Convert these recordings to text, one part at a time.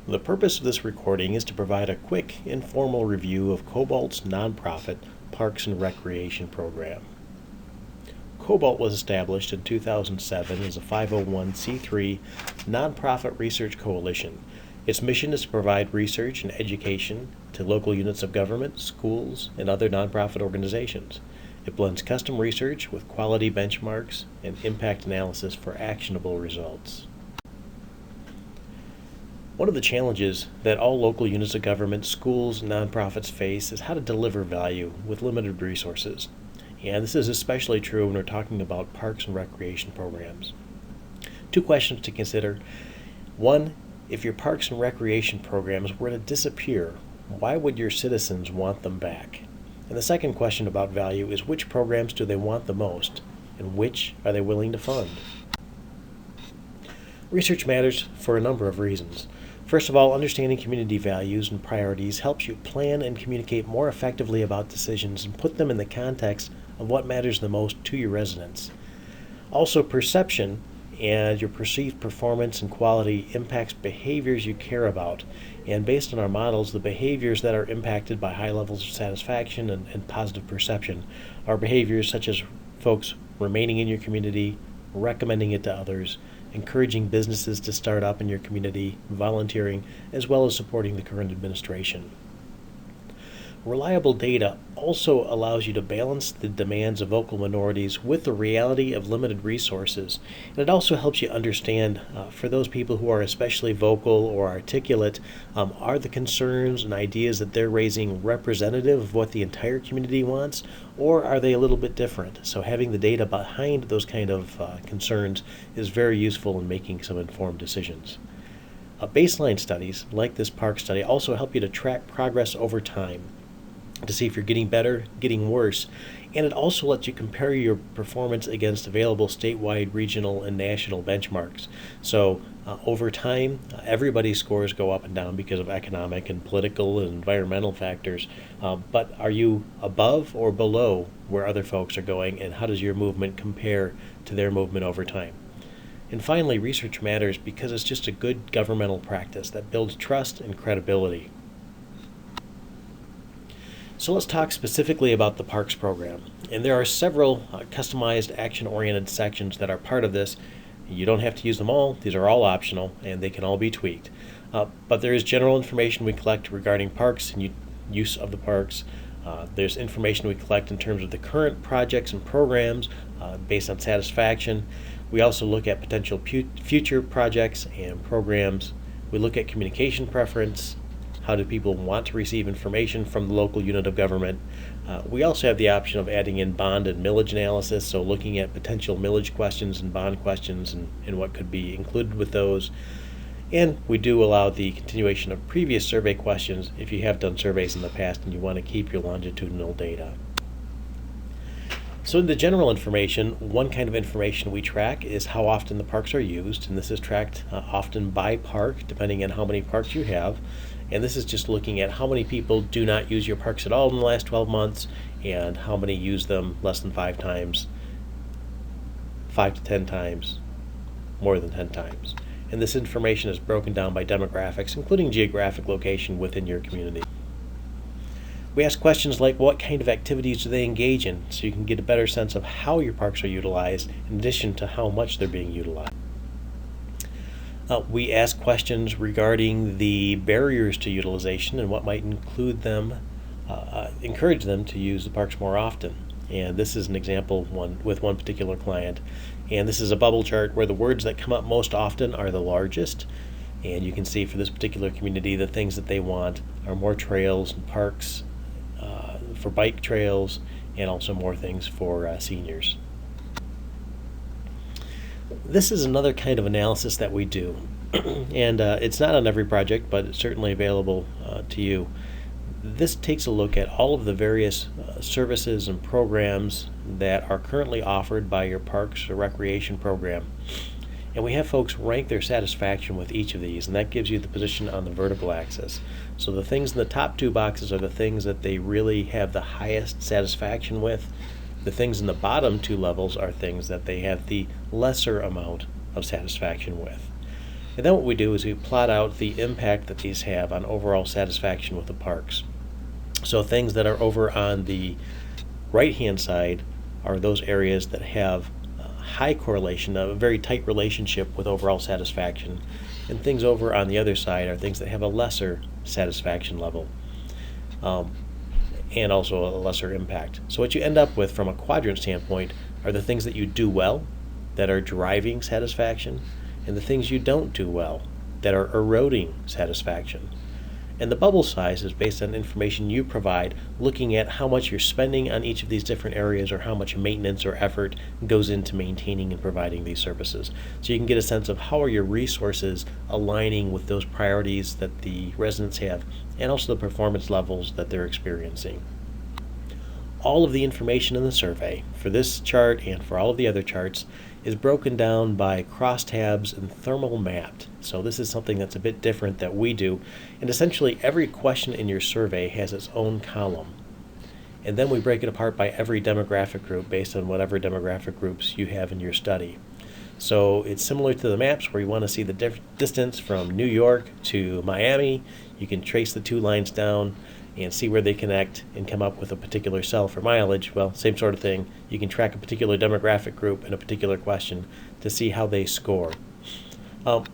The purpose of this recording is to provide a quick, informal review of Cobalt's nonprofit Parks and Recreation program. Cobalt was established in 2007 as a 501c3 nonprofit research coalition. Its mission is to provide research and education to local units of government, schools, and other nonprofit organizations. It blends custom research with quality benchmarks and impact analysis for actionable results. One of the challenges that all local units of government, schools, and nonprofits face is how to deliver value with limited resources. And this is especially true when we're talking about parks and recreation programs. Two questions to consider. One, if your parks and recreation programs were to disappear, why would your citizens want them back? And the second question about value is which programs do they want the most, and which are they willing to fund? Research matters for a number of reasons. First of all, understanding community values and priorities helps you plan and communicate more effectively about decisions and put them in the context of what matters the most to your residents. Also, perception and your perceived performance and quality impacts behaviors you care about. And based on our models, the behaviors that are impacted by high levels of satisfaction and positive perception are behaviors such as folks remaining in your community, recommending it to others, encouraging businesses to start up in your community, volunteering, as well as supporting the current administration. Reliable data also allows you to balance the demands of vocal minorities with the reality of limited resources. And it also helps you understand, for those people who are especially vocal or articulate, are the concerns and ideas that they're raising representative of what the entire community wants, or are they a little bit different? So having the data behind those kind of concerns is very useful in making some informed decisions. Baseline studies, like this park study, also help you to track progress over time, to see if you're getting better, getting worse, and it also lets you compare your performance against available statewide, regional, and national benchmarks. So over time, everybody's scores go up and down because of economic and political and environmental factors, but are you above or below where other folks are going, and how does your movement compare to their movement over time? And finally, research matters because it's just a good governmental practice that builds trust and credibility. So let's talk specifically about the Parks program. And there are several customized action-oriented sections that are part of this. You don't have to use them all. These are all optional, and they can all be tweaked. But there is general information we collect regarding parks and use of the parks. There's information we collect in terms of the current projects and programs based on satisfaction. We also look at potential future projects and programs. We look at communication preference. How do people want to receive information from the local unit of government? We also have the option of adding in bond and millage analysis, so looking at potential millage questions and bond questions and what could be included with those. And we do allow the continuation of previous survey questions if you have done surveys in the past and you want to keep your longitudinal data. So in the general information, one kind of information we track is how often the parks are used, and this is tracked often by park, depending on how many parks you have. And this is just looking at how many people do not use your parks at all in the last 12 months and how many use them less than 5 times, 5 to 10 times, more than 10 times. And this information is broken down by demographics, including geographic location within your community. We ask questions like what kind of activities do they engage in, so you can get a better sense of how your parks are utilized in addition to how much they're being utilized. We ask questions regarding the barriers to utilization and what might encourage them to use the parks more often. And this is an example with one particular client. And this is a bubble chart where the words that come up most often are the largest. And you can see for this particular community, the things that they want are more trails and parks for bike trails, and also more things for seniors. This is another kind of analysis that we do, and it's not on every project, but it's certainly available to you. This takes a look at all of the various services and programs that are currently offered by your parks or recreation program. And we have folks rank their satisfaction with each of these, and that gives you the position on the vertical axis. So the things in the top 2 boxes are the things that they really have the highest satisfaction with. The things in the bottom 2 levels are things that they have the lesser amount of satisfaction with. And then what we do is we plot out the impact that these have on overall satisfaction with the parks. So things that are over on the right-hand side are those areas that have high correlation, a very tight relationship with overall satisfaction. And things over on the other side are things that have a lesser satisfaction level. And also a lesser impact. So what you end up with from a quadrant standpoint are the things that you do well that are driving satisfaction, and the things you don't do well that are eroding satisfaction. And the bubble size is based on information you provide, looking at how much you're spending on each of these different areas or how much maintenance or effort goes into maintaining and providing these services. So you can get a sense of how are your resources aligning with those priorities that the residents have and also the performance levels that they're experiencing. All of the information in the survey for this chart and for all of the other charts is broken down by crosstabs and thermal mapped. So this is something that's a bit different that we do. And essentially every question in your survey has its own column. And then we break it apart by every demographic group based on whatever demographic groups you have in your study. So it's similar to the maps where you want to see the distance from New York to Miami. You can trace the two lines down and see where they connect and come up with a particular cell for mileage. Well, same sort of thing. You can track a particular demographic group in a particular question to see how they score. At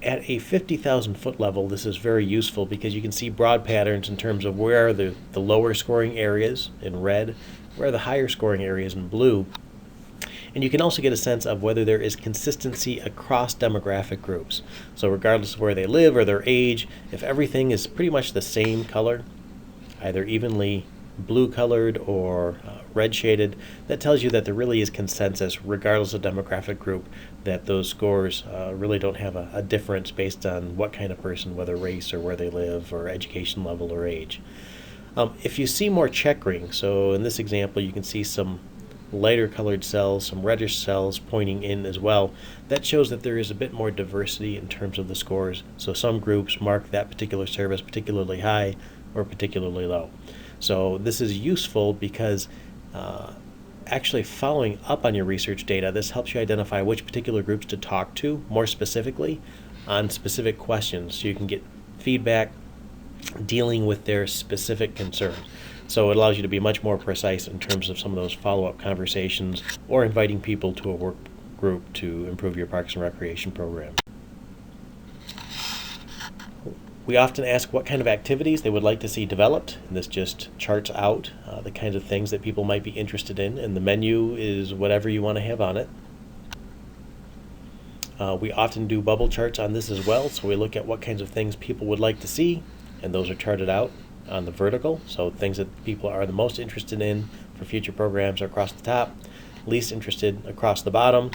a 50,000 foot level, this is very useful because you can see broad patterns in terms of where are the lower scoring areas in red, where are the higher scoring areas in blue. And you can also get a sense of whether there is consistency across demographic groups. So regardless of where they live or their age, if everything is pretty much the same color, either evenly blue colored or red shaded, that tells you that there really is consensus regardless of demographic group, that those scores really don't have a difference based on what kind of person, whether race or where they live or education level or age. If you see more checkering, so in this example you can see some lighter colored cells, some reddish cells pointing in as well, that shows that there is a bit more diversity in terms of the scores. So some groups mark that particular service particularly high or particularly low. So this is useful because actually following up on your research data, this helps you identify which particular groups to talk to more specifically on specific questions, so you can get feedback dealing with their specific concerns. So it allows you to be much more precise in terms of some of those follow-up conversations or inviting people to a work group to improve your Parks and Recreation program. We often ask what kind of activities they would like to see developed, and this just charts out the kinds of things that people might be interested in, and the menu is whatever you want to have on it. We often do bubble charts on this as well, so we look at what kinds of things people would like to see, and those are charted out on the vertical, so things that people are the most interested in for future programs are across the top, least interested across the bottom.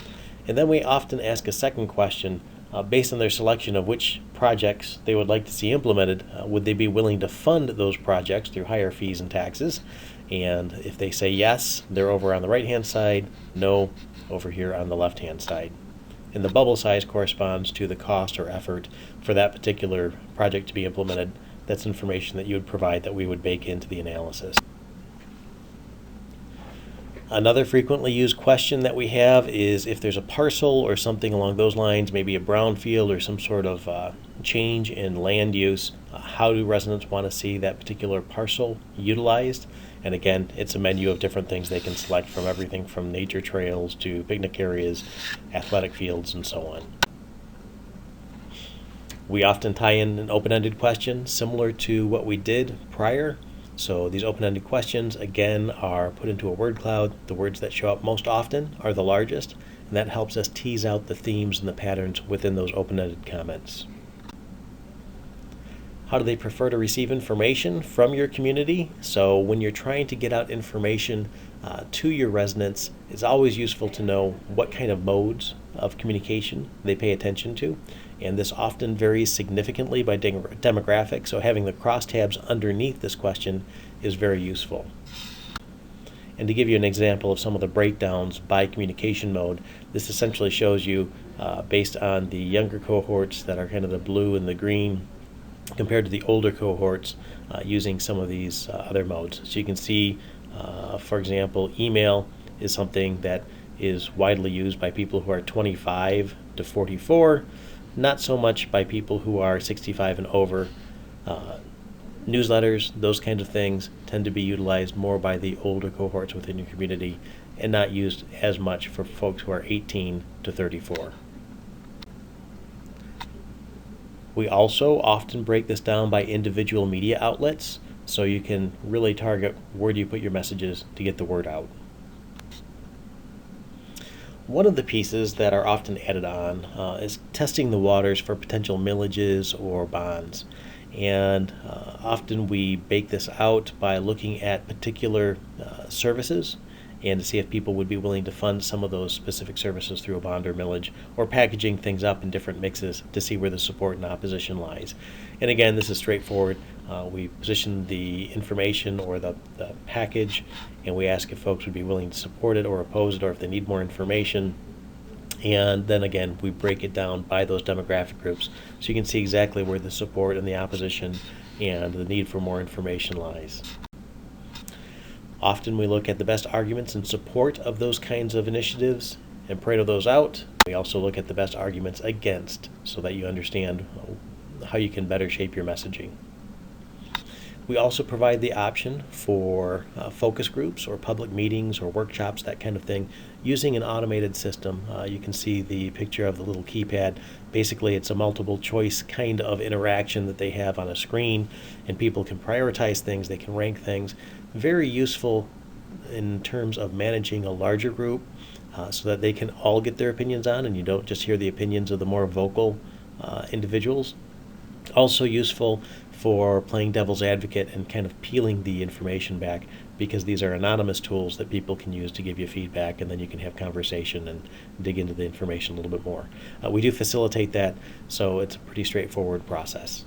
And then we often ask a second question based on their selection of which projects they would like to see implemented. Would they be willing to fund those projects through higher fees and taxes? And if they say yes, they're over on the right-hand side, no, over here on the left-hand side. And the bubble size corresponds to the cost or effort for that particular project to be implemented. That's information that you would provide that we would bake into the analysis. Another frequently used question that we have is if there's a parcel or something along those lines, maybe a brownfield or some sort of change in land use, how do residents want to see that particular parcel utilized? And again, it's a menu of different things they can select from, everything from nature trails to picnic areas, athletic fields, and so on. We often tie in an open-ended question similar to what we did prior. So these open-ended questions, again, are put into a word cloud. The words that show up most often are the largest, and that helps us tease out the themes and the patterns within those open-ended comments. How do they prefer to receive information from your community? So when you're trying to get out information to your residents, it's always useful to know what kind of modes of communication they pay attention to. And this often varies significantly by demographic, so having the crosstabs underneath this question is very useful. And to give you an example of some of the breakdowns by communication mode, this essentially shows you based on the younger cohorts that are kind of the blue and the green compared to the older cohorts using some of these other modes. So you can see, for example, email is something that is widely used by people who are 25 to 44, not so much by people who are 65 and over. Newsletters, those kinds of things, tend to be utilized more by the older cohorts within your community and not used as much for folks who are 18 to 34. We also often break this down by individual media outlets, so you can really target where do you put your messages to get the word out. One of the pieces that are often added on is testing the waters for potential millages or bonds. And often we bake this out by looking at particular services and to see if people would be willing to fund some of those specific services through a bond or millage, or packaging things up in different mixes to see where the support and opposition lies. And again, this is straightforward. We position the information or the package, and we ask if folks would be willing to support it or oppose it, or if they need more information. And then again, we break it down by those demographic groups so you can see exactly where the support and the opposition and the need for more information lies. Often we look at the best arguments in support of those kinds of initiatives and Pareto those out. We also look at the best arguments against so that you understand how you can better shape your messaging. We also provide the option for focus groups or public meetings or workshops, that kind of thing, using an automated system. You can see the picture of the little keypad. Basically, it's a multiple choice kind of interaction that they have on a screen, and people can prioritize things, they can rank things. Very useful in terms of managing a larger group so that they can all get their opinions on, and you don't just hear the opinions of the more vocal individuals. Also useful for playing devil's advocate and kind of peeling the information back, because these are anonymous tools that people can use to give you feedback, and then you can have conversation and dig into the information a little bit more. We do facilitate that, so it's a pretty straightforward process.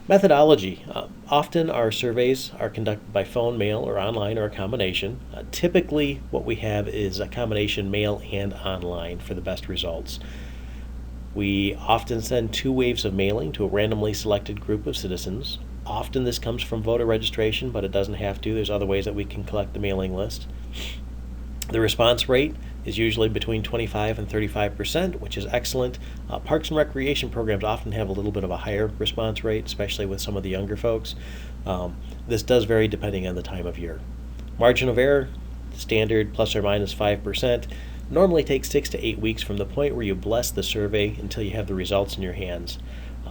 Methodology. Often our surveys are conducted by phone, mail, or online, or a combination. Typically what we have is a combination mail and online for the best results. We often send 2 waves of mailing to a randomly selected group of citizens. Often this comes from voter registration, but it doesn't have to. There's other ways that we can collect the mailing list. The response rate is usually between 25 and 35%, which is excellent. Parks and recreation programs often have a little bit of a higher response rate, especially with some of the younger folks. This does vary depending on the time of year. Margin of error, standard plus or minus 5%. Normally takes 6 to 8 weeks from the point where you bless the survey until you have the results in your hands.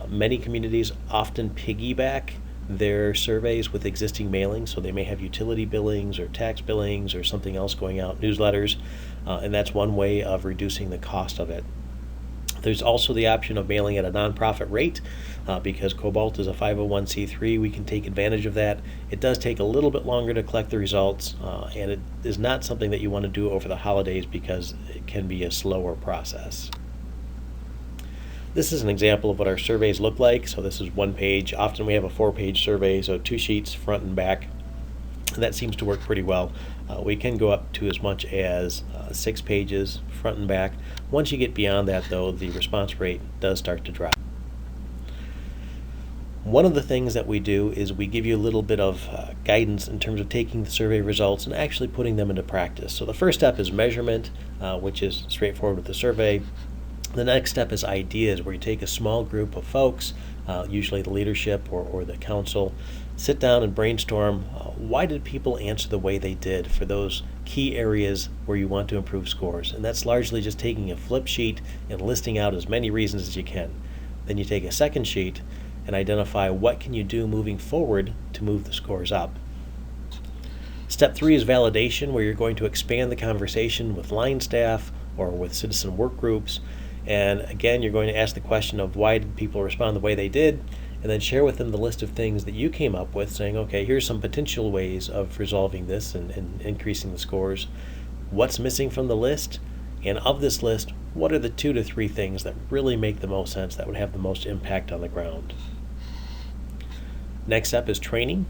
Many communities often piggyback their surveys with existing mailings, so they may have utility billings or tax billings or something else going out, newsletters, and that's one way of reducing the cost of it. There's also the option of mailing at a nonprofit rate. Because Cobalt is a 501c3, we can take advantage of that. It does take a little bit longer to collect the results, and it is not something that you want to do over the holidays because it can be a slower process. This is an example of what our surveys look like. So this is one page. Often we have a 4-page survey, so 2 sheets, front and back. And that seems to work pretty well. We can go up to as much as 6 pages, front and back. Once you get beyond that, though, the response rate does start to drop. One of the things that we do is we give you a little bit of guidance in terms of taking the survey results and actually putting them into practice. So the first step is measurement, which is straightforward with the survey. The next step is ideas, where you take a small group of folks, usually the leadership or the council, sit down and brainstorm why did people answer the way they did for those key areas where you want to improve scores. And that's largely just taking a flip sheet and listing out as many reasons as you can. Then you take a second sheet and identify what can you do moving forward to move the scores up. Step 3 is validation, where you're going to expand the conversation with line staff or with citizen work groups. And again, you're going to ask the question of why did people respond the way they did, and then share with them the list of things that you came up with, saying, okay, here's some potential ways of resolving this and increasing the scores. What's missing from the list? And of this list, what are the 2 to 3 things that really make the most sense, that would have the most impact on the ground? Next step is training,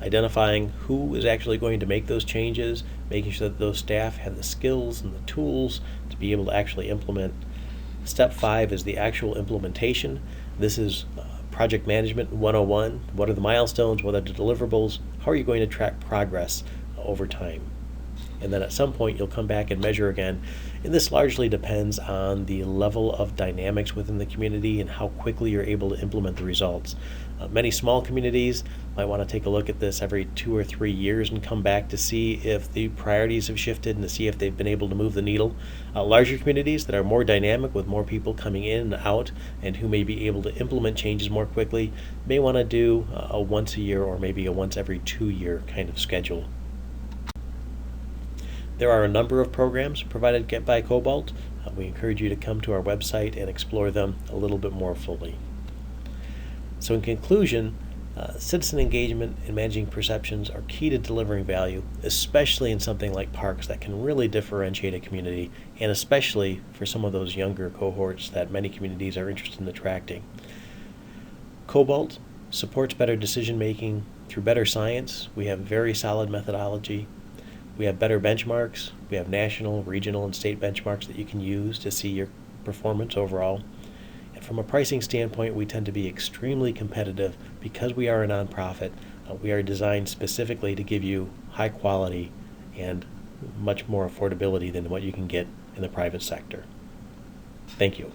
identifying who is actually going to make those changes, making sure that those staff have the skills and the tools to be able to actually implement. Step 5 is the actual implementation. This is project management 101. What are the milestones? What are the deliverables? How are you going to track progress over time? and then at some point you'll come back and measure again. And this largely depends on the level of dynamics within the community and how quickly you're able to implement the results. Many small communities might want to take a look at this every 2 or 3 years and come back to see if the priorities have shifted and to see if they've been able to move the needle. Larger communities that are more dynamic with more people coming in and out and who may be able to implement changes more quickly may want to do a once a year or maybe a once every 2 year kind of schedule. There are a number of programs provided by Cobalt. We encourage you to come to our website and explore them a little bit more fully. So in conclusion, citizen engagement and managing perceptions are key to delivering value, especially in something like parks that can really differentiate a community, and especially for some of those younger cohorts that many communities are interested in attracting. Cobalt supports better decision making through better science. We have very solid methodology. We have better benchmarks. We have national, regional, and state benchmarks that you can use to see your performance overall. And from a pricing standpoint, we tend to be extremely competitive because we are a nonprofit. We are designed specifically to give you high quality and much more affordability than what you can get in the private sector. Thank you.